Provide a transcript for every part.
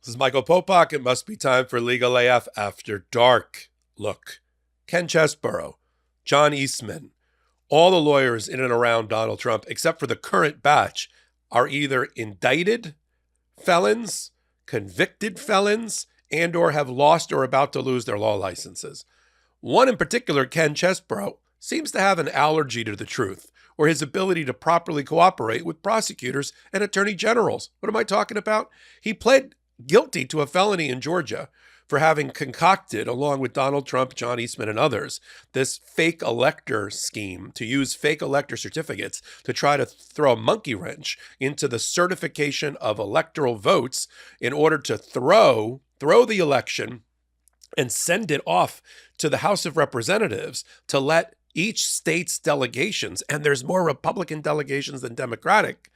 This is Michael Popok. It must be time for Legal AF After Dark. Look, Ken Chesebro, John Eastman, all the lawyers in and around Donald Trump, except for the current batch, are either indicted felons, convicted felons, and or have lost or about to lose their law licenses. One in particular, Ken Chesebro, seems to have an allergy to the truth or his ability to properly cooperate with prosecutors and attorney generals. What am I talking about? He pled guilty to a felony in Georgia for having concocted, along with Donald Trump, John Eastman, and others, this fake elector scheme to use fake elector certificates to try to throw a monkey wrench into the certification of electoral votes in order to throw the election and send it off to the House of Representatives to let each state's delegations, and there's more Republican delegations than Democratic,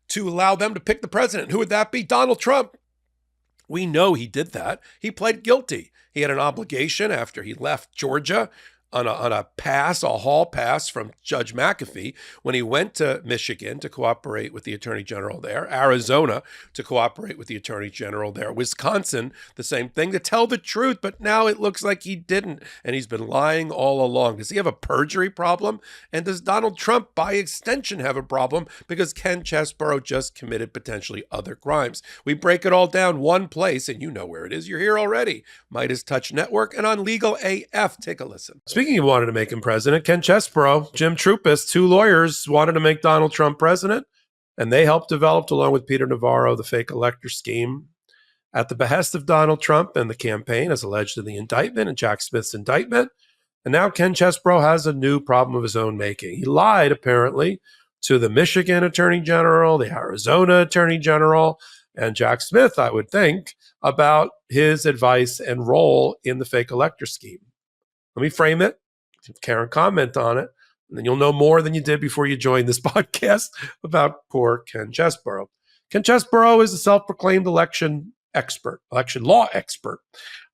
to allow them to pick the president. Who would that be? Donald Trump. We know he did that. He pled guilty. He had an obligation after he left Georgia on a hall pass from Judge McAfee when he went to Michigan to cooperate with the Attorney General there, Arizona to cooperate with the Attorney General there, Wisconsin, the same thing, to tell the truth, but now it looks like he didn't, and he's been lying all along. Does he have a perjury problem? And does Donald Trump, by extension, have a problem because Ken Chesebro just committed potentially other crimes? We break it all down one place, and you know where it is. You're here already. MeidasTouch Network and on Legal AF. Take a listen. Speaking of wanted to make him president, Ken Chesebro, Jim Troupis, two lawyers wanted to make Donald Trump president, and they helped develop, along with Peter Navarro, the fake elector scheme at the behest of Donald Trump and the campaign, as alleged in the indictment and Jack Smith's indictment. And now Ken Chesebro has a new problem of his own making. He lied, apparently, to the Michigan Attorney General, the Arizona Attorney General, and Jack Smith, I would think, about his advice and role in the fake elector scheme. Let me frame it. Karen, comment on it, and then you'll know more than you did before you joined this podcast about poor Ken Chesebro. Ken Chesebro is a self-proclaimed election law expert,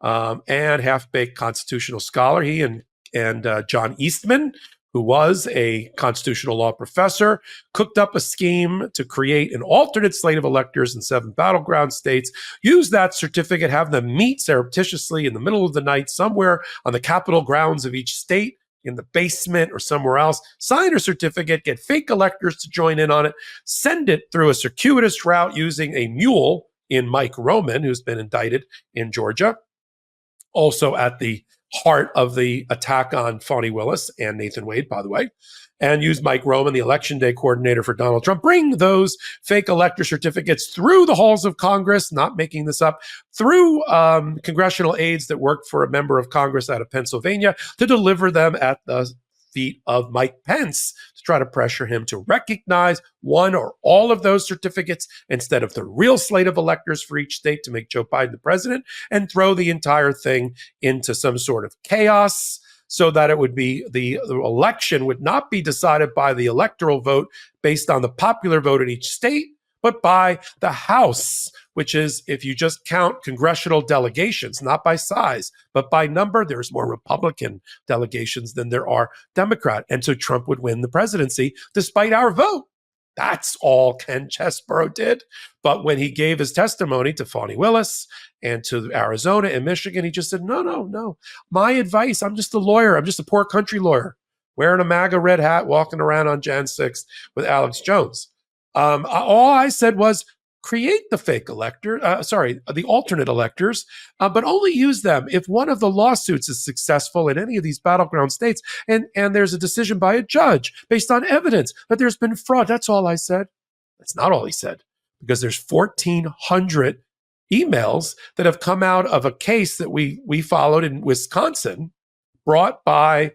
and half-baked constitutional scholar. He and John Eastman, who was a constitutional law professor, cooked up a scheme to create an alternate slate of electors in 7 battleground states, use that certificate, have them meet surreptitiously in the middle of the night somewhere on the capitol grounds of each state, in the basement or somewhere else, sign a certificate, get fake electors to join in on it, send it through a circuitous route using a mule in Mike Roman, who's been indicted in Georgia, also at the heart of the attack on Fani Willis and Nathan Wade, by the way, and use Mike Roman, the election day coordinator for Donald Trump, bring those fake elector certificates through the halls of Congress, not making this up, through congressional aides that worked for a member of Congress out of Pennsylvania to deliver them at the feet of Mike Pence to try to pressure him to recognize one or all of those certificates instead of the real slate of electors for each state to make Joe Biden the president, and throw the entire thing into some sort of chaos so that it would be the election would not be decided by the electoral vote based on the popular vote in each state, but by the House, which is, if you just count congressional delegations, not by size, but by number, there's more Republican delegations than there are Democrat. And so Trump would win the presidency despite our vote. That's all Ken Chesebro did. But when he gave his testimony to Fani Willis and to Arizona and Michigan, he just said, no. My advice, I'm just a lawyer. I'm just a poor country lawyer wearing a MAGA red hat, walking around on Jan 6th with Alex Jones. All I said was create the fake the alternate electors, but only use them if one of the lawsuits is successful in any of these battleground states and there's a decision by a judge based on evidence that there's been fraud. That's all I said. That's not all he said, because there's 1,400 emails that have come out of a case that we followed in Wisconsin, brought by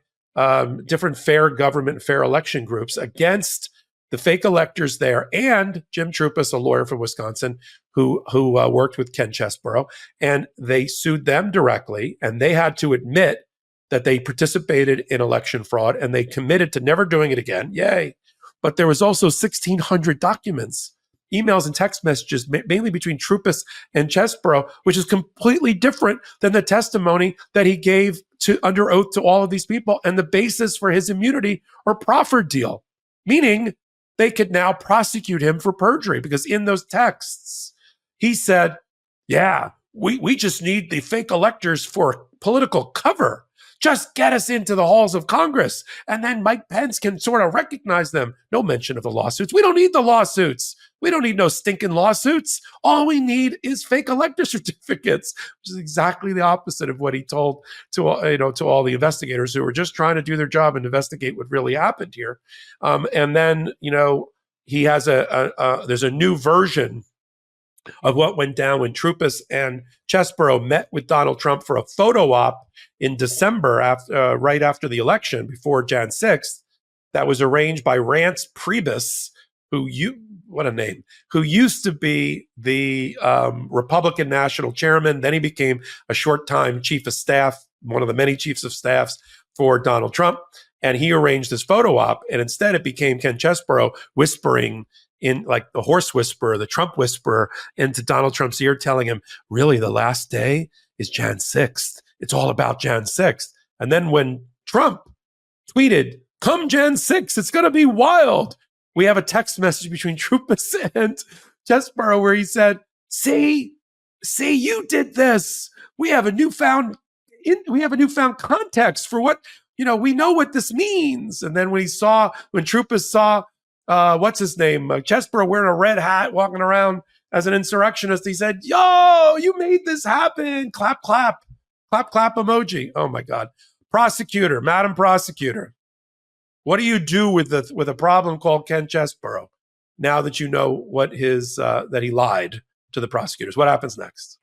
different fair government, fair election groups against the fake electors there, and Jim Troupis, a lawyer from Wisconsin, who worked with Ken Chesebro, and they sued them directly, and they had to admit that they participated in election fraud, and they committed to never doing it again. Yay! But there was also 1,600 documents, emails and text messages, mainly between Troupis and Chesbro, which is completely different than the testimony that he gave under oath to all of these people, and the basis for his immunity or proffered deal, meaning they could now prosecute him for perjury, because in those texts, he said, Yeah, we just need the fake electors for political cover. Just get us into the halls of Congress, and then Mike Pence can sort of recognize them. No mention of the lawsuits. We don't need the lawsuits. We don't need no stinking lawsuits. All we need is fake elector certificates, which is exactly the opposite of what he told to all the investigators who were just trying to do their job and investigate what really happened here. And then he has there's a new version of what went down when Trupis and Chesbro met with Donald Trump for a photo op in December, right after the election, before Jan 6th, that was arranged by Rance Priebus, what a name, who used to be the Republican national chairman. Then he became a short time chief of staff, one of the many chiefs of staffs for Donald Trump. And he arranged this photo op. And instead it became Ken Chesebro whispering in, like the horse whisperer, the Trump whisperer, into Donald Trump's ear, telling him, really, the last day is Jan 6th. It's all about Jan 6th. And then when Trump tweeted, come Jan 6th, it's going to be wild, we have a text message between Trupis and Chesbro where he said, see, you did this. We have a newfound context for what, we know what this means. And then when Trupis saw, what's his name? Chesbro wearing a red hat, walking around as an insurrectionist, he said, yo, you made this happen. Clap, clap, clap, clap emoji. Oh my God. Prosecutor, Madam Prosecutor, what do you do with a problem called Ken Chesebro now that you know what that he lied to the prosecutors? What happens next?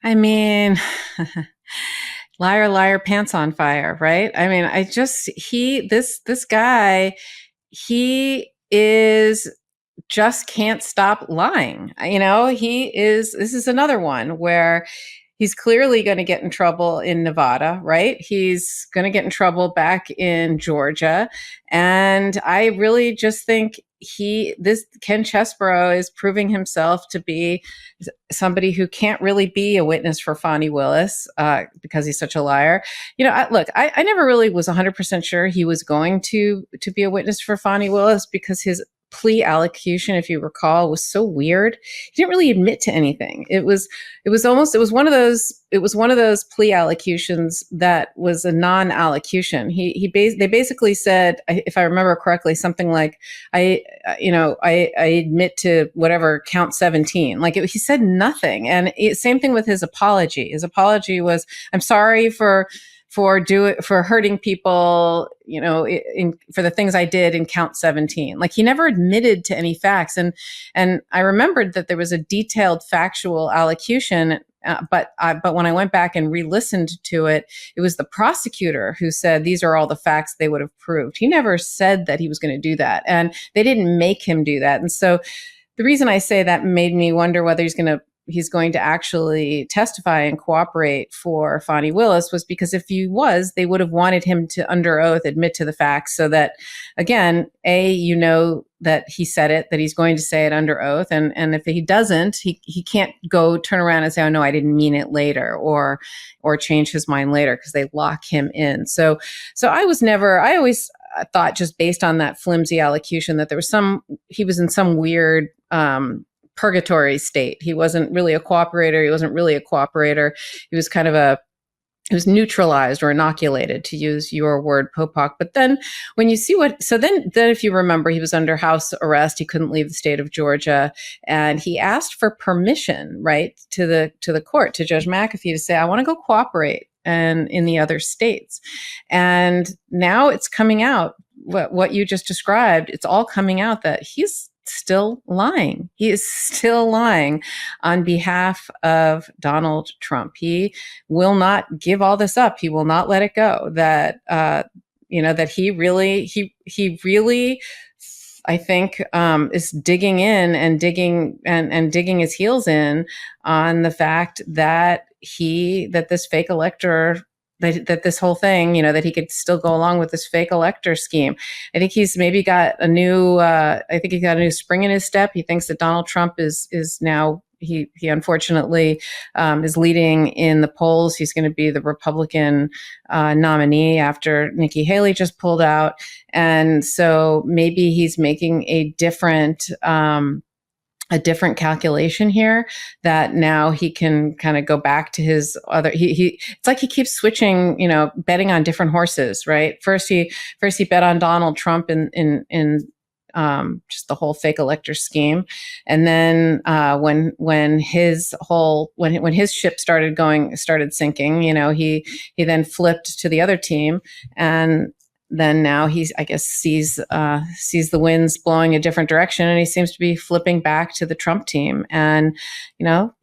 I mean, liar, liar, pants on fire, right? I mean, this guy, he just can't stop lying. This is another one where he's clearly going to get in trouble in Nevada, right? He's going to get in trouble back in Georgia. And I really just think Ken Chesebro is proving himself to be somebody who can't really be a witness for Fani Willis because he's such a liar. I never really was 100% sure he was going to be a witness for Fani Willis because his plea allocution, if you recall, was so weird. He didn't really admit to anything. It was one of those plea allocutions that was a non-allocution. They basically said, if I remember correctly, something like, I admit to whatever, count 17. He said nothing. And same thing with his apology. His apology was, I'm sorry for hurting people, for the things I did in count 17. He never admitted to any facts. And I remembered that there was a detailed factual allocution, but when I went back and re-listened to it, it was the prosecutor who said, these are all the facts they would have proved. He never said that he was going to do that. And they didn't make him do that. And so the reason I say that made me wonder whether he's going to actually testify and cooperate for Fani Willis was because if he was, they would have wanted him to under oath admit to the facts so that, again, that he said it, that he's going to say it under oath. And if he doesn't, he can't go turn around and say, oh no, I didn't mean it later or change his mind later because they lock him in. So I always thought, just based on that flimsy allocution, that he was in some weird, purgatory state. He wasn't really a cooperator. He wasn't really a cooperator. He was he was neutralized or inoculated, to use your word, Popok. But then when you see then if you remember, he was under house arrest. He couldn't leave the state of Georgia. And he asked for permission, right, to the court, to Judge McAfee, to say, I want to go cooperate and in the other states. And now it's coming out, what you just described, it's all coming out that he's still lying. He is still lying on behalf of Donald Trump. He will not give all this up. He will not let it go. That that he really, I think, is digging in and digging his heels in on the fact that this fake elector, that this whole thing, that he could still go along with this fake elector scheme. I think he's maybe got a new spring in his step. He thinks that Donald Trump is now, he unfortunately is leading in the polls. He's going to be the Republican nominee after Nikki Haley just pulled out. And so maybe he's making a different a different calculation here, that now he can kind of go back to his other, it's like he keeps switching, betting on different horses, right? First he bet on Donald Trump in just the whole fake elector scheme. And then when his ship started sinking, he then flipped to the other team, and then now I guess sees the winds blowing a different direction, and he seems to be flipping back to the Trump team. And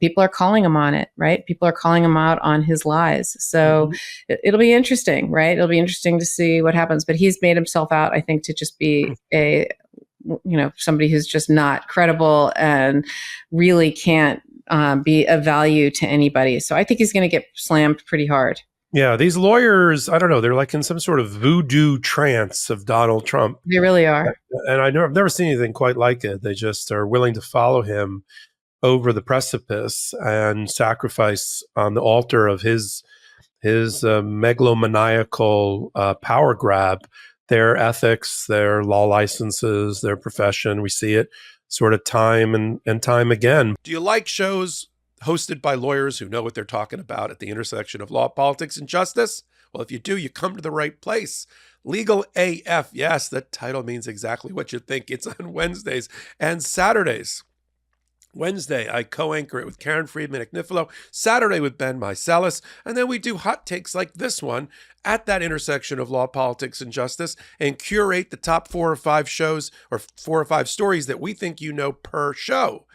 people are calling him on it, right? People are calling him out on his lies. So it'll be interesting, right? It'll be interesting to see what happens. But he's made himself out, I think, to just be somebody who's just not credible and really can't be of value to anybody. So I think he's going to get slammed pretty hard. Yeah, these lawyers, I don't know, they're like in some sort of voodoo trance of Donald Trump. They really are. And I've never seen anything quite like it. They just are willing to follow him over the precipice and sacrifice on the altar of his megalomaniacal power grab their ethics, their law licenses, their profession. We see it sort of time and time again. Do you like shows hosted by lawyers who know what they're talking about at the intersection of law, politics, and justice? Well, if you do, you come to the right place. Legal AF. Yes, that title means exactly what you think. It's on Wednesdays and Saturdays. Wednesday, I co-anchor it with Karen Friedman Agnifilo. Saturday with Ben Meiselas. And then we do hot takes like this one at that intersection of law, politics, and justice, and curate the top 4 or 5 shows or 4 or 5 stories that we think per show.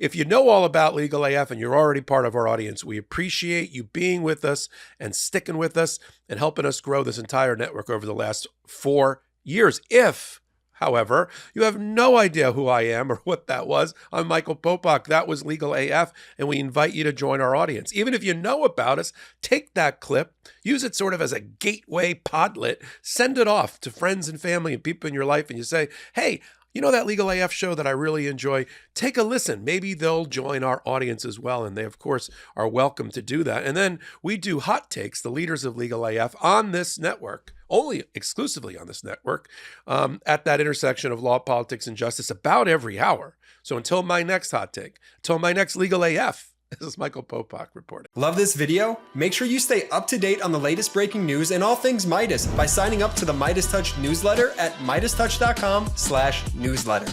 If you know all about Legal AF and you're already part of our audience, we appreciate you being with us and sticking with us and helping us grow this entire network over the last 4 years. If, however, you have no idea who I am or what that was, I'm Michael Popok. That was Legal AF, and we invite you to join our audience. Even if you know about us, take that clip, use it sort of as a gateway podlet, send it off to friends and family and people in your life, and you say, hey, that Legal AF show that I really enjoy, take a listen. Maybe they'll join our audience as well. And they, of course, are welcome to do that. And then we do hot takes, the leaders of Legal AF, on this network, only exclusively on this network, at that intersection of law, politics, and justice about every hour. So until my next hot take, until my next Legal AF, this is Michael Popok reporting. Love this video? Make sure you stay up to date on the latest breaking news and all things Meidas by signing up to the MeidasTouch newsletter at MeidasTouch.com/newsletter.